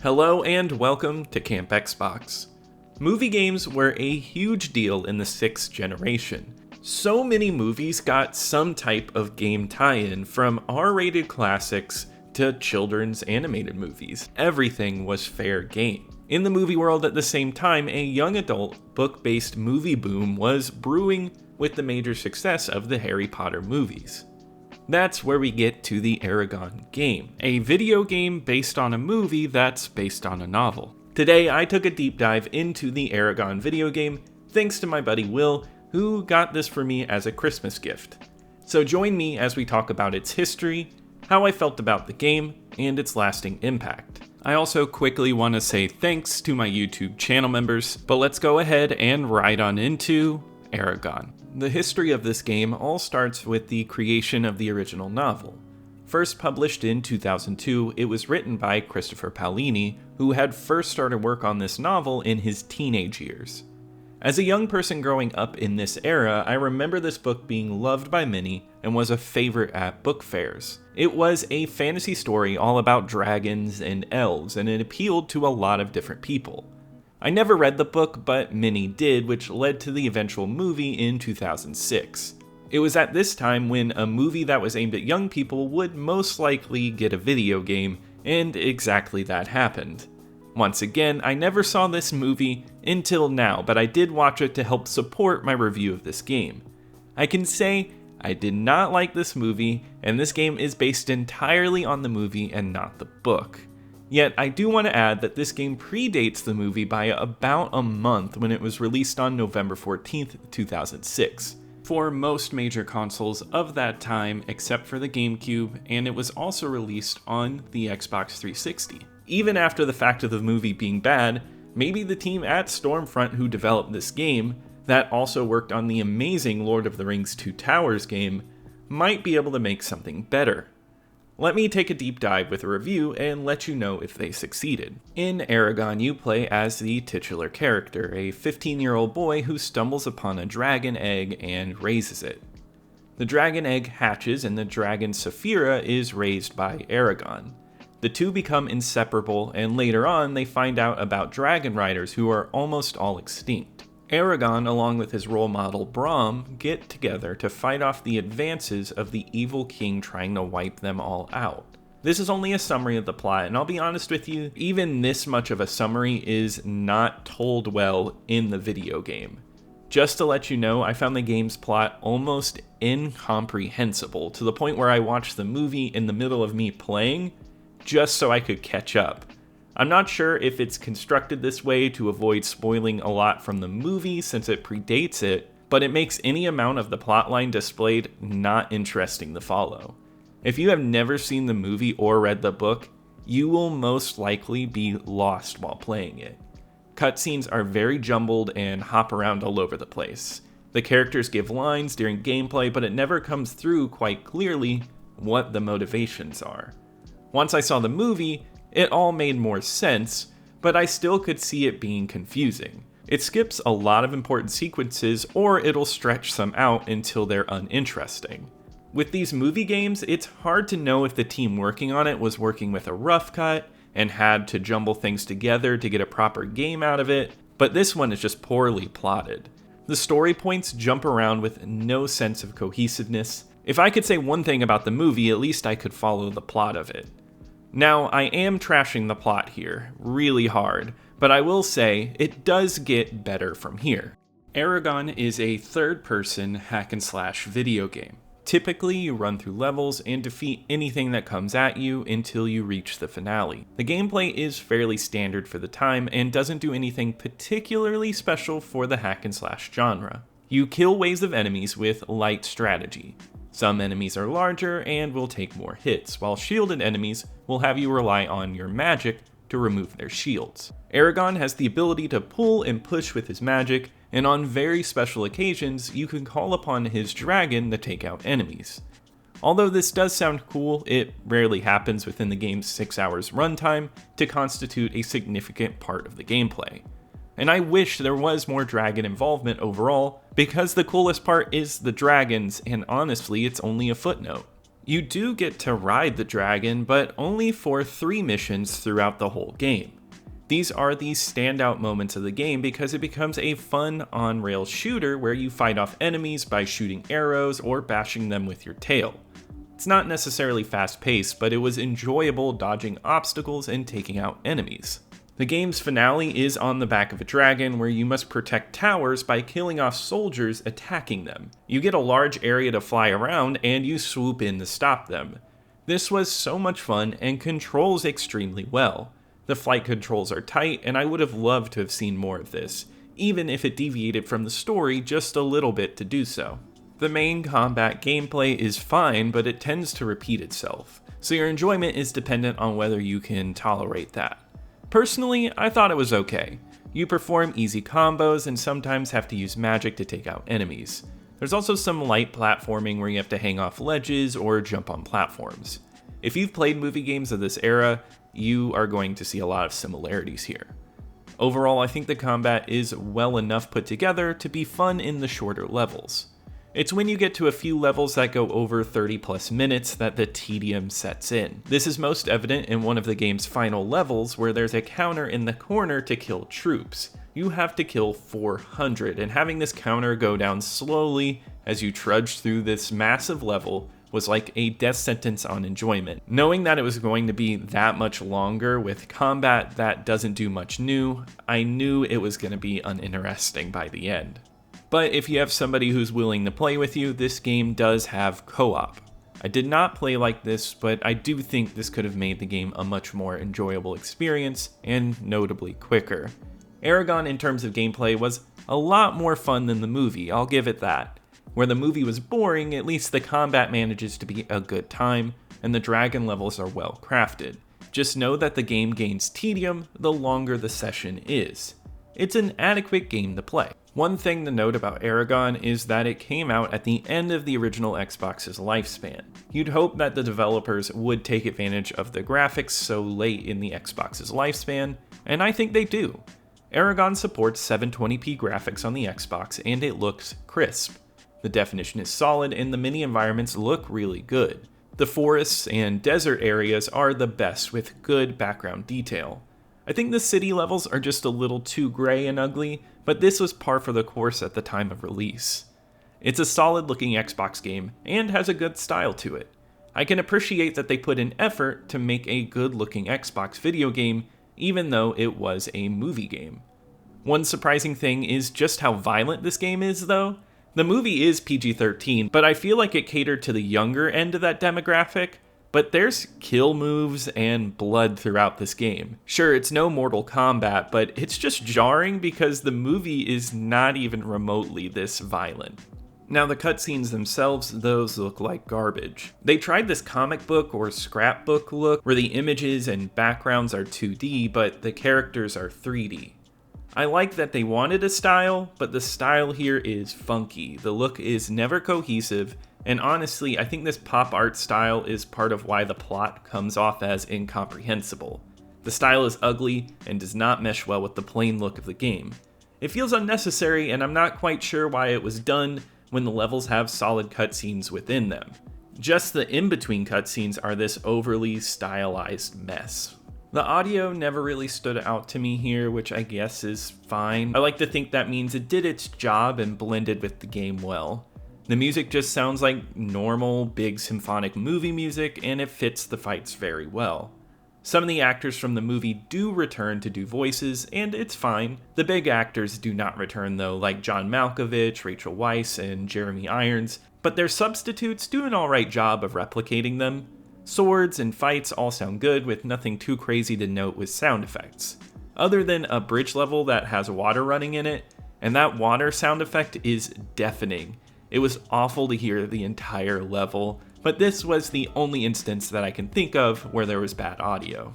Hello and welcome to Camp Xbox. Movie games were a huge deal in the 6th generation. So many movies got some type of game tie-in, from R-rated classics to children's animated movies. Everything was fair game. In the movie world at the same time, a young adult book-based movie boom was brewing with the major success of the Harry Potter movies. That's where we get to the Eragon game, a video game based on a movie that's based on a novel. Today, I took a deep dive into the Eragon video game, thanks to my buddy Will, who got this for me as a Christmas gift. So join me as we talk about its history, how I felt about the game, and its lasting impact. I also quickly want to say thanks to my YouTube channel members, but let's go ahead and ride on into Eragon. The history of this game all starts with the creation of the original novel. First published in 2002, it was written by Christopher Paolini, who had first started work on this novel in his teenage years. As a young person growing up in this era, I remember this book being loved by many and was a favorite at book fairs. It was a fantasy story all about dragons and elves, and it appealed to a lot of different people. I never read the book, but many did, which led to the eventual movie in 2006. It was at this time when a movie that was aimed at young people would most likely get a video game, and exactly that happened. Once again, I never saw this movie until now, but I did watch it to help support my review of this game. I can say I did not like this movie, and this game is based entirely on the movie and not the book. Yet, I do want to add that this game predates the movie by about a month when it was released on November 14th, 2006, for most major consoles of that time except for the GameCube, and it was also released on the Xbox 360. Even after the fact of the movie being bad, maybe the team at Stormfront who developed this game, that also worked on the amazing Lord of the Rings Two Towers game, might be able to make something better. Let me take a deep dive with a review and let you know if they succeeded. In Eragon, you play as the titular character, a 15-year-old boy who stumbles upon a dragon egg and raises it. The dragon egg hatches and the dragon Saphira is raised by Eragon. The two become inseparable, and later on they find out about dragon riders who are almost all extinct. Eragon, along with his role model Braum, get together to fight off the advances of the evil king trying to wipe them all out. This is only a summary of the plot, and I'll be honest with you, even this much of a summary is not told well in the video game. Just to let you know, I found the game's plot almost incomprehensible, to the point where I watched the movie in the middle of me playing, just so I could catch up. I'm not sure if it's constructed this way to avoid spoiling a lot from the movie since it predates it, but it makes any amount of the plotline displayed not interesting to follow. If you have never seen the movie or read the book, you will most likely be lost while playing it. Cutscenes are very jumbled and hop around all over the place. The characters give lines during gameplay, but it never comes through quite clearly what the motivations are. Once I saw the movie, it all made more sense, but I still could see it being confusing. It skips a lot of important sequences, or it'll stretch some out until they're uninteresting. With these movie games, it's hard to know if the team working on it was working with a rough cut and had to jumble things together to get a proper game out of it, but this one is just poorly plotted. The story points jump around with no sense of cohesiveness. If I could say one thing about the movie, at least I could follow the plot of it. Now, I am trashing the plot here, really hard, but I will say it does get better from here. Eragon is a third-person hack-and-slash video game. Typically, you run through levels and defeat anything that comes at you until you reach the finale. The gameplay is fairly standard for the time and doesn't do anything particularly special for the hack-and-slash genre. You kill waves of enemies with light strategy. Some enemies are larger and will take more hits, while shielded enemies will have you rely on your magic to remove their shields. Eragon has the ability to pull and push with his magic, and on very special occasions, you can call upon his dragon to take out enemies. Although this does sound cool, it rarely happens within the game's 6 hours runtime to constitute a significant part of the gameplay. And I wish there was more dragon involvement overall, because the coolest part is the dragons, and honestly, it's only a footnote. You do get to ride the dragon, but only for 3 missions throughout the whole game. These are the standout moments of the game because it becomes a fun on-rail shooter where you fight off enemies by shooting arrows or bashing them with your tail. It's not necessarily fast-paced, but it was enjoyable dodging obstacles and taking out enemies. The game's finale is on the back of a dragon where you must protect towers by killing off soldiers attacking them. You get a large area to fly around and you swoop in to stop them. This was so much fun and controls extremely well. The flight controls are tight and I would have loved to have seen more of this, even if it deviated from the story just a little bit to do so. The main combat gameplay is fine, but it tends to repeat itself, so your enjoyment is dependent on whether you can tolerate that. Personally, I thought it was okay. You perform easy combos and sometimes have to use magic to take out enemies. There's also some light platforming where you have to hang off ledges or jump on platforms. If you've played movie games of this era, you are going to see a lot of similarities here. Overall, I think the combat is well enough put together to be fun in the shorter levels. It's when you get to a few levels that go over 30 plus minutes that the tedium sets in. This is most evident in one of the game's final levels where there's a counter in the corner to kill troops. You have to kill 400, and having this counter go down slowly as you trudge through this massive level was like a death sentence on enjoyment. Knowing that it was going to be that much longer with combat that doesn't do much new, I knew it was going to be uninteresting by the end. But if you have somebody who's willing to play with you, this game does have co-op. I did not play like this, but I do think this could have made the game a much more enjoyable experience and notably quicker. Eragon in terms of gameplay was a lot more fun than the movie, I'll give it that. Where the movie was boring, at least the combat manages to be a good time, and the dragon levels are well crafted. Just know that the game gains tedium the longer the session is. It's an adequate game to play. One thing to note about Eragon is that it came out at the end of the original Xbox's lifespan. You'd hope that the developers would take advantage of the graphics so late in the Xbox's lifespan, and I think they do. Eragon supports 720p graphics on the Xbox and it looks crisp. The definition is solid and the mini environments look really good. The forests and desert areas are the best with good background detail. I think the city levels are just a little too gray and ugly, but this was par for the course at the time of release. It's a solid looking Xbox game and has a good style to it. I can appreciate that they put in effort to make a good looking Xbox video game, even though it was a movie game. One surprising thing is just how violent this game is though. The movie is PG-13, but I feel like it catered to the younger end of that demographic. But there's kill moves and blood throughout this game. Sure, it's no Mortal Kombat, but it's just jarring because the movie is not even remotely this violent. Now the cutscenes themselves, those look like garbage. They tried this comic book or scrapbook look where the images and backgrounds are 2D, but the characters are 3D. I like that they wanted a style, but the style here is funky. The look is never cohesive, and honestly, I think this pop art style is part of why the plot comes off as incomprehensible. The style is ugly and does not mesh well with the plain look of the game. It feels unnecessary, and I'm not quite sure why it was done when the levels have solid cutscenes within them. Just the in-between cutscenes are this overly stylized mess. The audio never really stood out to me here, which I guess is fine. I like to think that means it did its job and blended with the game well. The music just sounds like normal, big symphonic movie music, and it fits the fights very well. Some of the actors from the movie do return to do voices, and it's fine. The big actors do not return though, like John Malkovich, Rachel Weisz, and Jeremy Irons, but their substitutes do an alright job of replicating them. Swords and fights all sound good with nothing too crazy to note with sound effects. Other than a bridge level that has water running in it, and that water sound effect is deafening. It was awful to hear the entire level, but this was the only instance that I can think of where there was bad audio.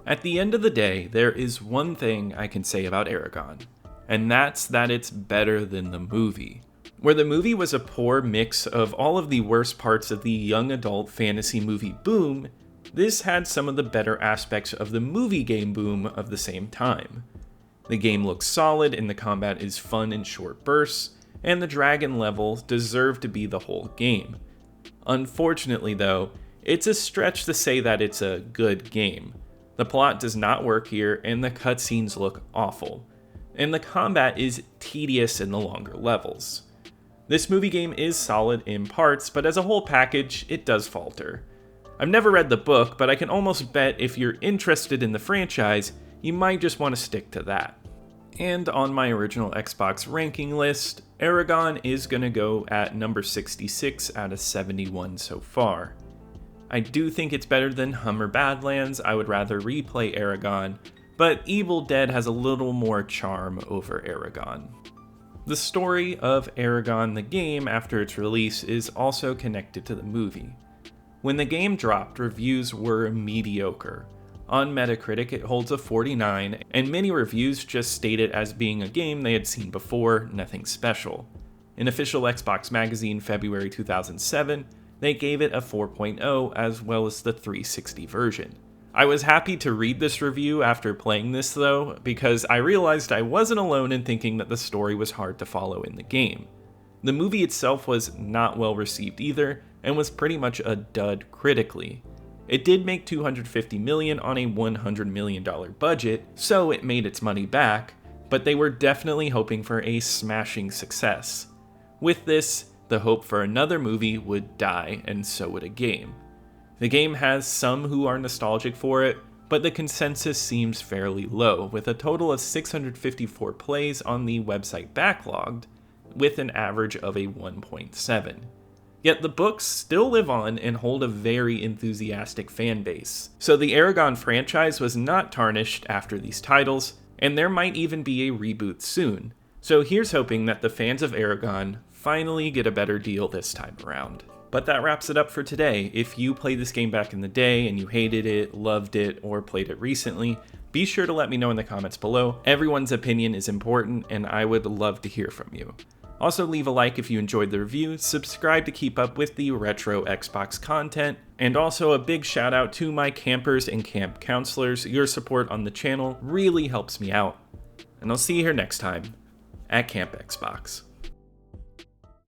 At the end of the day, there is one thing I can say about Eragon, and that's that it's better than the movie. Where the movie was a poor mix of all of the worst parts of the young adult fantasy movie boom, this had some of the better aspects of the movie game boom of the same time. The game looks solid and the combat is fun in short bursts, and the dragon level deserved to be the whole game. Unfortunately though, it's a stretch to say that it's a good game. The plot does not work here, and the cutscenes look awful. And the combat is tedious in the longer levels. This movie game is solid in parts, but as a whole package, it does falter. I've never read the book, but I can almost bet if you're interested in the franchise, you might just want to stick to that. And on my original Xbox ranking list, Eragon is going to go at number 66 out of 71 so far. I do think it's better than Hummer Badlands. I would rather replay Eragon, but Evil Dead has a little more charm over Eragon. The story of Eragon the game after its release is also connected to the movie. When the game dropped, reviews were mediocre. On Metacritic, it holds a 49, and many reviews just state it as being a game they had seen before, nothing special. In official Xbox Magazine February 2007, they gave it a 4.0 as well as the 360 version. I was happy to read this review after playing this though, because I realized I wasn't alone in thinking that the story was hard to follow in the game. The movie itself was not well received either, and was pretty much a dud critically. It did make $250 million on a $100 million budget, so it made its money back, but they were definitely hoping for a smashing success. With this, the hope for another movie would die, and so would a game. The game has some who are nostalgic for it, but the consensus seems fairly low, with a total of 654 plays on the website backlogged, with an average of a 1.7. Yet the books still live on and hold a very enthusiastic fan base. So the Eragon franchise was not tarnished after these titles, and there might even be a reboot soon. So here's hoping that the fans of Eragon finally get a better deal this time around. But that wraps it up for today. If you played this game back in the day and you hated it, loved it, or played it recently, be sure to let me know in the comments below. Everyone's opinion is important, and I would love to hear from you. Also, leave a like if you enjoyed the review, subscribe to keep up with the retro Xbox content, and also a big shout out to my campers and camp counselors. Your support on the channel really helps me out. And I'll see you here next time at Camp Xbox.